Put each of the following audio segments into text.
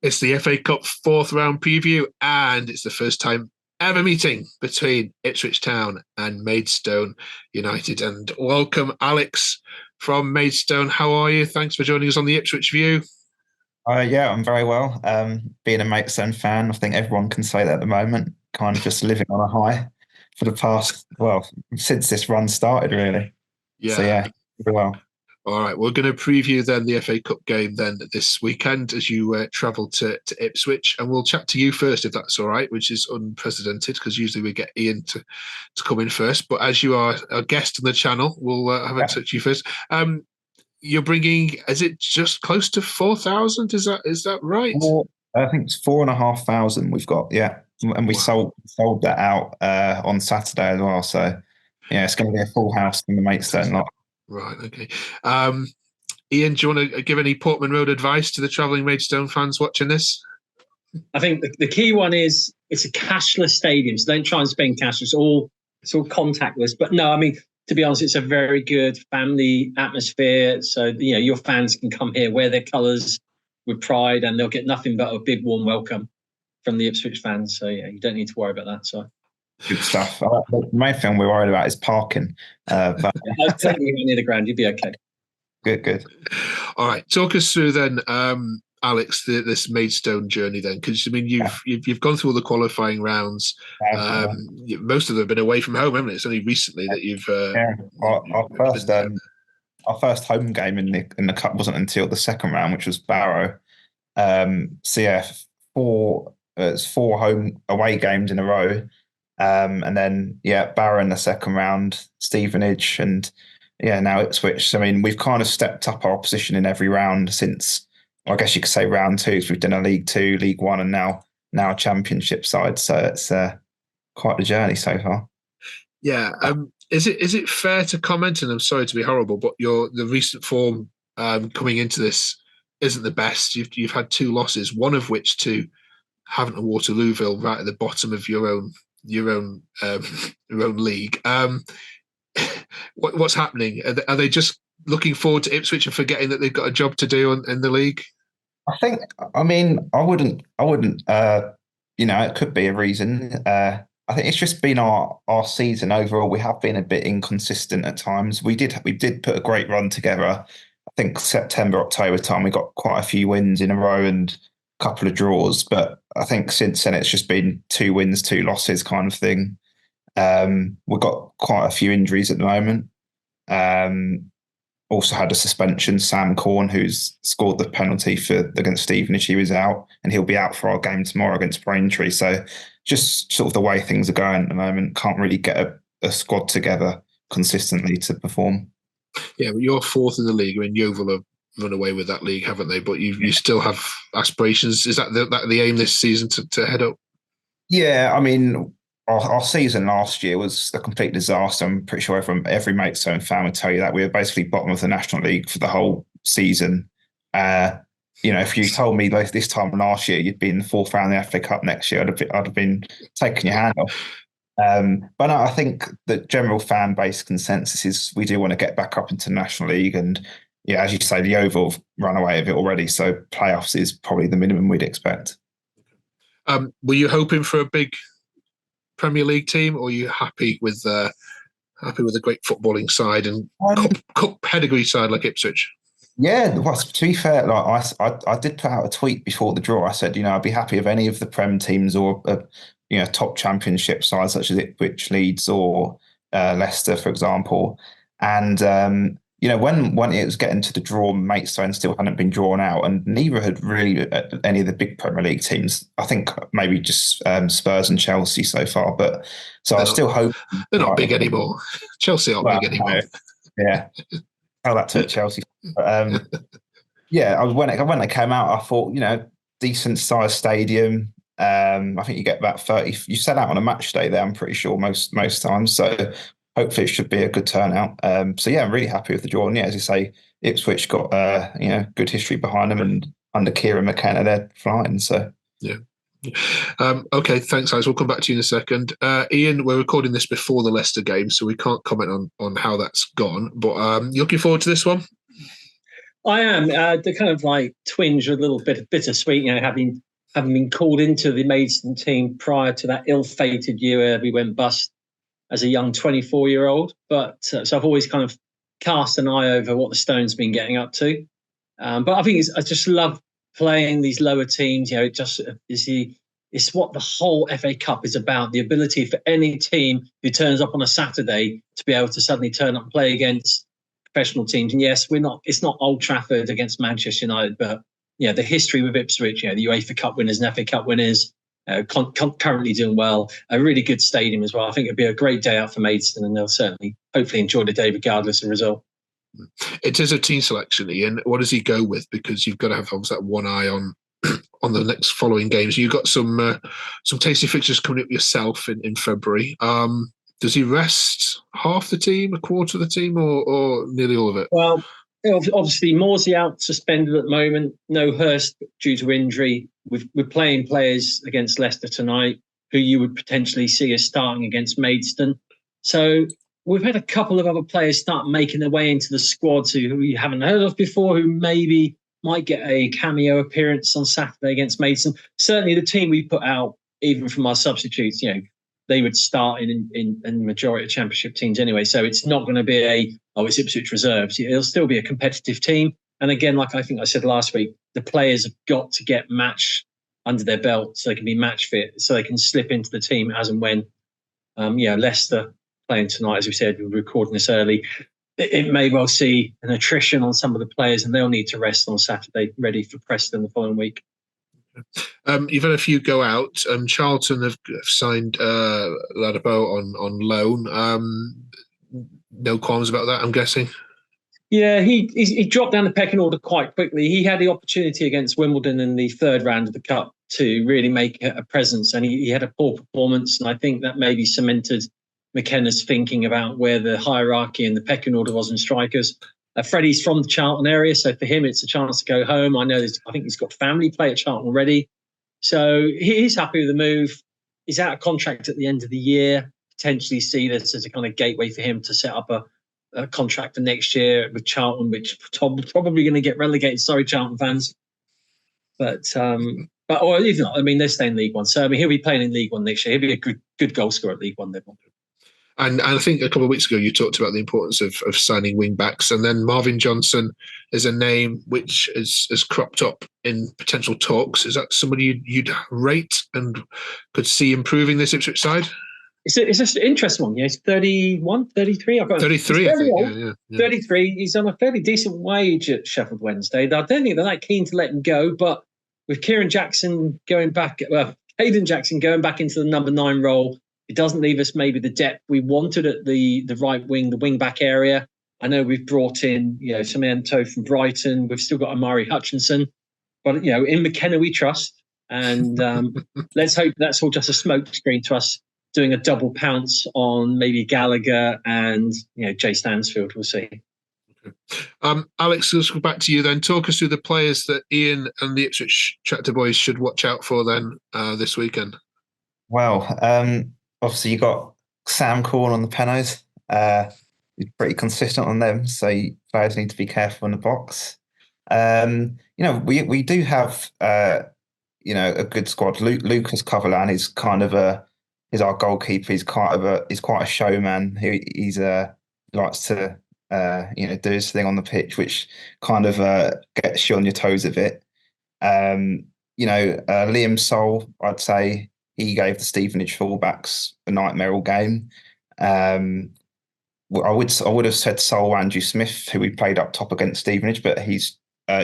It's the FA Cup fourth round preview, and it's the first time ever meeting between Ipswich Town and Maidstone United. And welcome, Alex from Maidstone. How are you? Thanks for joining us on the Ipswich View. Yeah, I'm very well. Being a Maidstone fan, I think everyone can say that at the moment. Kind of just living on a high for the past, well, since this run started, really. So Yeah. yeah, very well. All right, we're going to preview then the FA Cup game then this weekend as you travel to Ipswich, and we'll chat to you first if that's all right, which is unprecedented because usually we get Iain to come in first. But as you are a guest on the channel, we'll have a Yeah. touch you first. You're bringing, is it just close to 4,000? Is that right? I think it's 4,500 we've got. Yeah, and we Wow. sold that out on Saturday as well. So yeah, it's going to be a full house in the Maidstone lot. Right. Okay. Iain, do you want to give any Portman Road advice to the travelling Maidstone fans watching this? I think the key one is it's a cashless stadium, so don't try and spend cash. It's all contactless. But no, I mean, to be honest, it's a very good family atmosphere. So your fans can come here, wear their colours with pride, and they'll get nothing but a big warm welcome from the Ipswich fans. So yeah, you don't need to worry about that. So Good stuff. The main thing we're worried about is parking. But I'll take you near the ground. You'll be okay. good. All right, talk us through then, Alex, this Maidstone journey then, because I mean you've gone through all the qualifying rounds. Most of them have been away from home, haven't it? It's only recently that you've. Our first home game in the cup wasn't until the second round, which was Barrow. So yeah, it's four home away games in a row, and then Barrow in the second round, Stevenage, and now Ipswich. So, I mean, we've kind of stepped up our position in every round since, I guess you could say, round two. So we've done a League Two, League One, and now a Championship side. So it's quite the journey so far. Yeah. Is it fair to comment? And I'm sorry to be horrible, but the recent form coming into this isn't the best. You've had two losses, one of which to Havant and Waterlooville, right at the bottom of your own league. What's happening? Are they just looking forward to Ipswich and forgetting that they've got a job to do in the league? I mean, I wouldn't. It could be a reason. I think it's just been our season overall. We have been a bit inconsistent at times. We did put a great run together. I think September, October time, we got quite a few wins in a row and a couple of draws. But I think since then it's just been 2 wins, 2 losses kind of thing. We've got quite a few injuries at the moment. Also had a suspension. Sam Corn, who's scored the penalty against Stevenage, he was out, and he'll be out for our game tomorrow against Braintree. So just sort of the way things are going at the moment, can't really get a squad together consistently to perform. Yeah, but you're fourth in the league. I mean, Yeovil have run away with that league, haven't they? But you still have aspirations. Is that the aim this season to head up? Yeah, I mean, our season last year was a complete disaster. I'm pretty sure every Maidstone fan would tell you that we were basically bottom of the National League for the whole season. If you told me this time last year you'd be in the fourth round of the FA Cup next year, I'd have been taking your hand off. But no, I think the general fan base consensus is we do want to get back up into the National League, and as you say, the Yeovil have run away with it already. So playoffs is probably the minimum we'd expect. Were you hoping for a big Premier League team, or are you happy with a great footballing side and cup pedigree side like Ipswich? Yeah, well, to be fair, like I did put out a tweet before the draw. I said, I'd be happy if any of the Prem teams or top Championship sides such as Ipswich, Leeds, or Leicester, for example. And when it was getting to the draw, Maidstone still hadn't been drawn out, and neither had really any of the big Premier League teams. I think maybe just Spurs and Chelsea so far. But so I still hope they're not big anymore. Chelsea aren't big anymore. Yeah, tell that to Chelsea. But, when they came out, I thought decent sized stadium. I think you get about 30. You sell out on a match day there, I'm pretty sure most times. So hopefully it should be a good turnout. I'm really happy with the draw. And as you say, Ipswich got good history behind them, and under Kieran McKenna, they're flying. So yeah. Okay, thanks, guys. We'll come back to you in a second. Iain, we're recording this before the Leicester game, so we can't comment on how that's gone. But you looking forward to this one? I am. The kind of like twinge, a little bit bittersweet, having been called into the Maidstone team prior to that ill-fated year where we went bust as a young 24-year-old. But so I've always kind of cast an eye over what the Stones been getting up to. But I think I just love playing these lower teams. It just it's what the whole FA Cup is about. The ability for any team who turns up on a Saturday to be able to suddenly turn up and play against professional teams. And yes, it's not Old Trafford against Manchester United, but the history with Ipswich, the UEFA Cup winners and FA Cup winners, currently doing well. A really good stadium as well. I think it'd be a great day out for Maidstone, and they'll certainly, hopefully, enjoy the day regardless of result. It is a team selection, Iain. What does he go with? Because you've got to have obviously that one eye on the next following games. You've got some tasty fixtures coming up yourself in February. Does he rest half the team, a quarter of the team, or nearly all of it? Well, obviously, Morsey out suspended at the moment. No Hurst due to injury. We're playing players against Leicester tonight who you would potentially see as starting against Maidstone. So we've had a couple of other players start making their way into the squads who you haven't heard of before, who maybe might get a cameo appearance on Saturday against Maidstone. Certainly the team we put out, even from our substitutes, they would start in the majority of championship teams anyway. So it's not going to be it's Ipswich reserves. It'll still be a competitive team. And again, like I think I said last week, the players have got to get match under their belt so they can be match fit, so they can slip into the team as and when. Leicester playing tonight, as we said, we're recording this early. It may well see an attrition on some of the players, and they'll need to rest on Saturday, ready for Preston the following week. You've had a few go out. Charlton have signed Ladapo on loan. No qualms about that, I'm guessing. Yeah, he dropped down the pecking order quite quickly. He had the opportunity against Wimbledon in the third round of the Cup to really make a presence, and he had a poor performance, and I think that maybe cemented McKenna's thinking about where the hierarchy and the pecking order was in strikers. Freddie's from the Charlton area, so for him it's a chance to go home. I think he's got family play at Charlton already, so he's happy with the move. He's out of contract at the end of the year. Potentially see this as a kind of gateway for him to set up a contract for next year with Charlton, which probably going to get relegated. Sorry, Charlton fans, but or even not. I mean, they're staying in League One, so I mean he'll be playing in League One next year. He'll be a good goal scorer at League One level. And I think a couple of weeks ago you talked about the importance of signing wing backs, and then Marvin Johnson is a name which has cropped up in potential talks. Is that somebody you'd rate and could see improving this Ipswich side? It's just an interesting one. He's 31, 33. I've got 33, I think. Yeah. 33. He's on a fairly decent wage at Sheffield Wednesday. I don't think they're that keen to let him go, but with Caden Jackson going back into the number 9 role, it doesn't leave us maybe the depth we wanted at the right wing, the wing back area. I know we've brought in, Samantha from Brighton. We've still got Amari Hutchinson, but in McKenna we trust, and let's hope that's all just a smokescreen to us doing a double pounce on maybe Gallagher and Jay Stansfield. We'll see. Alex, let's go back to you then. Talk us through the players that Iain and the Ipswich Tractor Boys should watch out for then this weekend. Well, obviously you got Sam Corn on the penos. He's pretty consistent on them, so players need to be careful in the box. We do have a good squad. Lucas Coverland is kind of is our goalkeeper. He's quite a showman. He likes to do his thing on the pitch, which kind of gets you on your toes a bit. Liam Soul, I'd say he gave the Stevenage fullbacks a nightmare all game. I would have said Soul Andrew Smith, who we played up top against Stevenage, but he's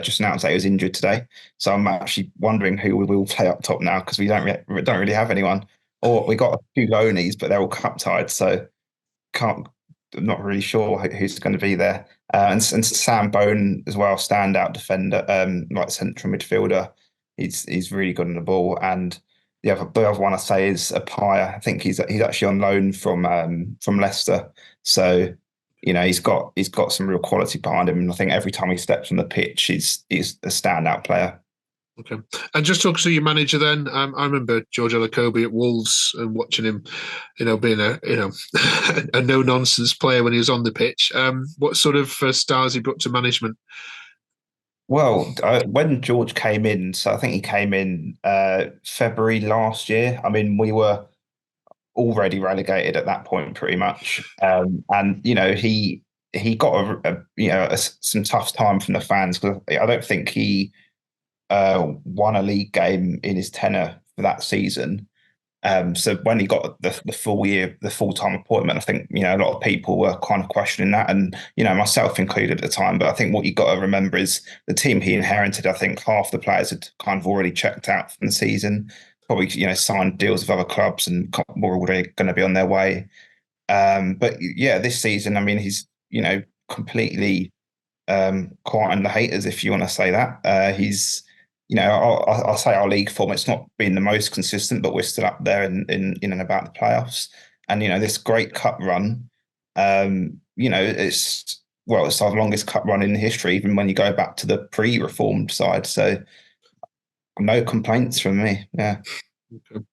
just announced that he was injured today. So I'm actually wondering who we will play up top now, because we don't really have anyone. Or we got a few loanies, but they're all cup tied, so I'm not really sure who's going to be there. And Sam Bone as well, standout defender, like central midfielder. He's really good on the ball. And the other one I say is Apaya. I think he's actually on loan from Leicester. So he's got some real quality behind him. And I think every time he steps on the pitch, he's a standout player. Okay, and just talk to your manager then. I remember George Alacobi at Wolves and watching him, being a no nonsense player when he was on the pitch. What sort of stars he brought to management? Well, when George came in, so I think he came in February last year. I mean, we were already relegated at that point, pretty much, and he got some tough time from the fans because I don't think he won a league game in his tenure for that season. So when he got the full year, the full time appointment, I think a lot of people were kind of questioning that, and myself included at the time. But I think what you got to remember is the team he inherited. I think half the players had kind of already checked out from the season, probably signed deals with other clubs and were already going to be on their way. But yeah, this season, I mean, he's completely quieting the haters, if you want to say that. He's I'll say our league form, it's not been the most consistent, but we're still up there in and about the playoffs. And this great cup run, it's our longest cup run in history, even when you go back to the pre-reformed side. So no complaints from me. Yeah. Okay.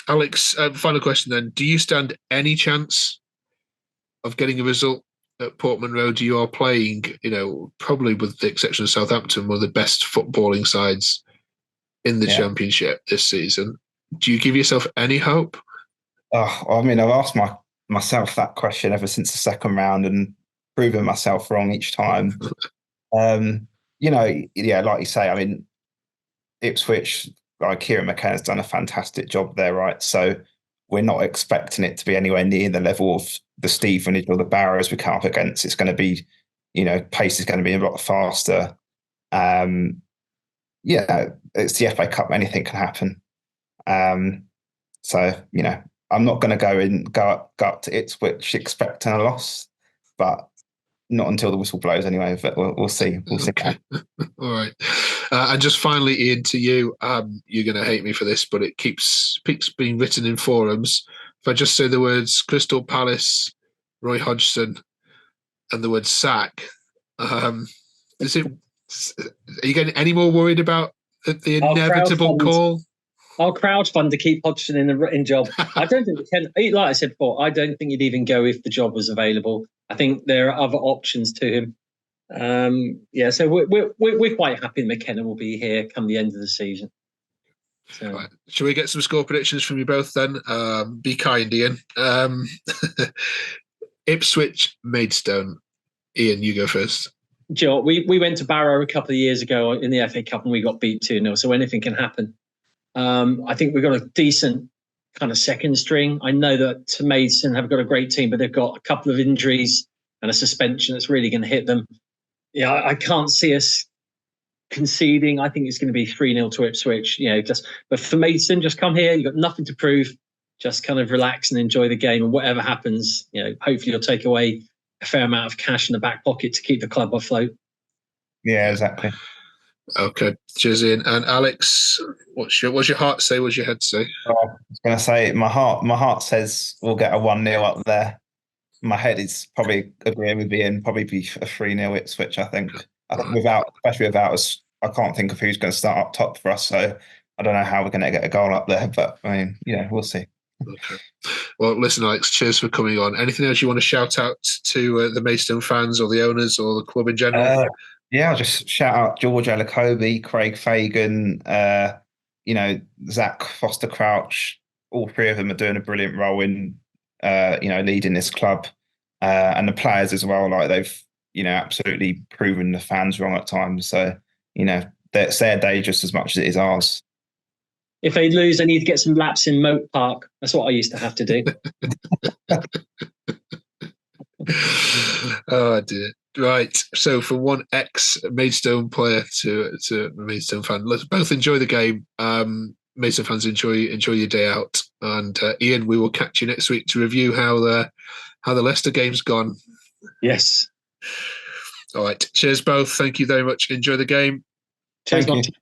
Alex, final question then. Do you stand any chance of getting a result at Portman Road? You are playing, probably with the exception of Southampton, one of the best footballing sides in the Championship this season. Do you give yourself any hope? I mean, I've asked myself that question ever since the second round and proven myself wrong each time. Like you say, I mean, Ipswich, like Kieran McKenna's done a fantastic job there, right? So we're not expecting it to be anywhere near the level of the Stevenage or the Barrows we come up against. It's going to be, pace is going to be a lot faster. It's the FA Cup. Anything can happen. I'm not going to go up to Ipswich expecting a loss, but not until the whistle blows anyway. But we'll see. We'll see. Okay. All right. And just finally, Iain, to you, you're going to hate me for this, but it keeps being written in forums. If I just say the words Crystal Palace, Roy Hodgson, and the word sack, are you getting any more worried about the inevitable call? I'll crowdfund to keep Hodgson in job. I don't think like I said before, I don't think he'd even go if the job was available. I think there are other options to him. So we're quite happy McKenna will be here come the end of the season. So. Right. Shall we get some score predictions from you both then? Be kind, Iain. Ipswich, Maidstone. Iain, you go first. Joe, we went to Barrow a couple of years ago in the FA Cup and we got beat 2-0, so anything can happen. I think we've got a decent kind of second string. I know that Maidstone have got a great team, but they've got a couple of injuries and a suspension that's really going to hit them. Yeah, I can't see us conceding. I think it's going to be 3-0 to Ipswich. But for Maidstone, just come here. You've got nothing to prove. Just kind of relax and enjoy the game. And whatever happens, hopefully you'll take away a fair amount of cash in the back pocket to keep the club afloat. Yeah, exactly. Okay, cheers, Iain. And Alex, what's your heart say? What's your head say? I was going to say my heart says we'll get a 1-0 up there. My head is probably agreeing with Iain, probably be a 3-0 Ipswich. I think especially without us, I can't think of who's going to start up top for us. So I don't know how we're going to get a goal up there, but I mean, we'll see. Okay. Well, listen, Alex, cheers for coming on. Anything else you want to shout out to the Maidstone fans or the owners or the club in general? I'll just shout out George Ellacobi, Craig Fagan, Zach Foster Crouch. All three of them are doing a brilliant role in, leading this club, and the players as well. Like they've, absolutely proven the fans wrong at times. So, it's their day just as much as it is ours. If they lose, they need to get some laps in Moat Park. That's what I used to have to do. Oh, dear. Right. So from one ex-Maidstone player to a Maidstone fan, let's both enjoy the game. Maidstone fans, enjoy your day out. And Iain, we will catch you next week to review how the Leicester game's gone. Yes. All right. Cheers, both. Thank you very much. Enjoy the game. Cheers, Martin.